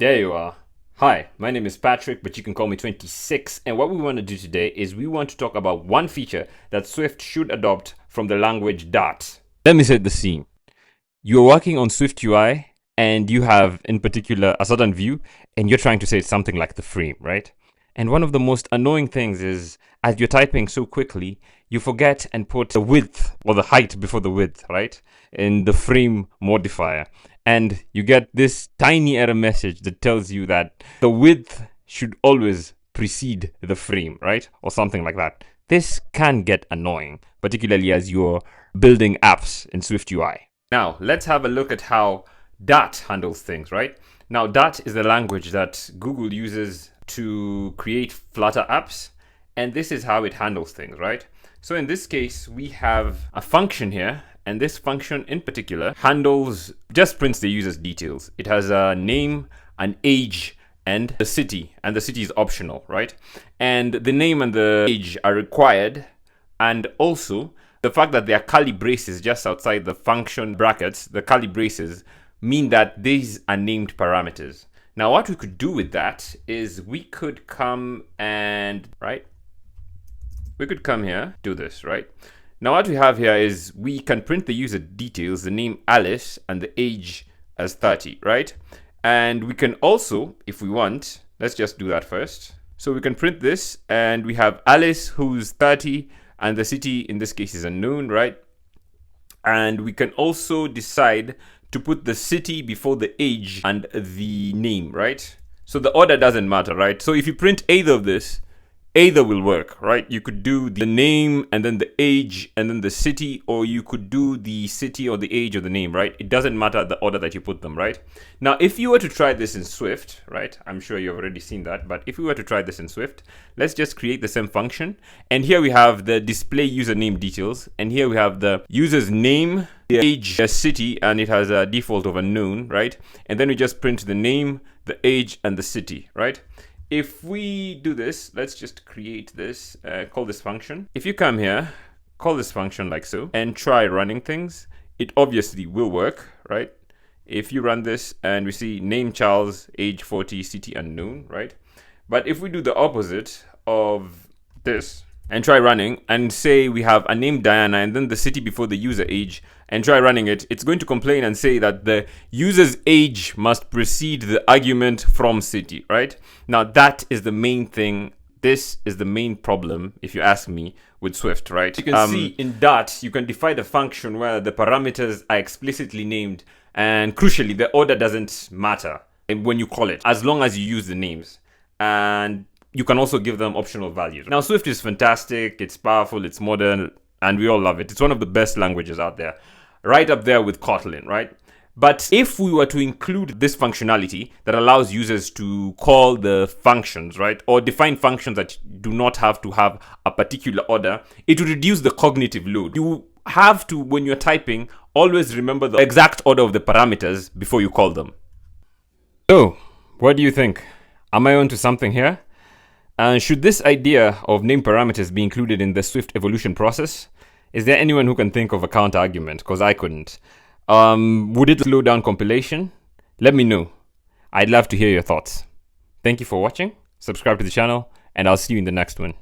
There you are. Hi, my name is Patrick, but you can call me 26. And what we want to do today is we want to talk about one feature that Swift should adopt from the language Dart. Let me set the scene. You're working on SwiftUI and you have, in particular, a certain view, and you're trying to say something like the frame, right? And one of the most annoying things is as you're typing so quickly, you forget and put the width or the height before the width, right? In the frame modifier. And you get this tiny error message that tells you that the width should always precede the frame, right? Or something like that. This can get annoying, particularly as you're building apps in SwiftUI. Now, let's have a look at how Dart handles things, right? Now, Dart is the language that Google uses to create Flutter apps, and this is how it handles things, right? So in this case, we have a function here, and this function in particular just prints the user's details. It has a name, an age, and the city is optional, right? And the name and the age are required, and also the fact that there are curly braces just outside the function brackets, the curly braces, mean that these are named parameters. Now, what we could do with that is we could come and, right? We could come here, do this, right? Now, what we have here is we can print the user details, the name Alice and the age as 30, right? And we can also, if we want, let's just do that first. So we can print this and we have Alice who's 30 and the city in this case is unknown, right? And we can also decide to put the city before the age and the name, right? So the order doesn't matter, right? So if you print either of this, either will work, right? You could do the name and then the age and then the city, or you could do the city or the age or the name, right? It doesn't matter the order that you put them, right? Now, if you were to try this in Swift, right? I'm sure you've already seen that, but if we were to try this in Swift, let's just create the same function. And here we have the display username details. And here we have the user's name, the age, the city, and it has a default of unknown, right? And then we just print the name, the age, and the city, right? If we do this, let's just create this, call this function. If you come here, call this function like so, and try running things, it obviously will work, right? If you run this and we see name Charles, age 40, city unknown, right? But if we do the opposite of this and try running and say we have a name Diana and then the city before the user age and try running it, it's going to complain and say that the user's age must precede the argument from city, right? Now that is the main thing. This is the main problem, if you ask me, with Swift, right? You can see in Dart, you can define a function where the parameters are explicitly named, and crucially, the order doesn't matter when you call it, as long as you use the names. And you can also give them optional values. Now, Swift is fantastic, it's powerful, it's modern, and we all love it. It's one of the best languages out there, right up there with Kotlin, right? But if we were to include this functionality that allows users to call the functions, right, or define functions that do not have to have a particular order, it would reduce the cognitive load. You have to, when you're typing, always remember the exact order of the parameters before you call them. So, what do you think? Am I onto something here? And should this idea of name parameters be included in the Swift evolution process? Is there anyone who can think of a counter argument? Because I couldn't. Would it slow down compilation? Let me know. I'd love to hear your thoughts. Thank you for watching. Subscribe to the channel, and I'll see you in the next one.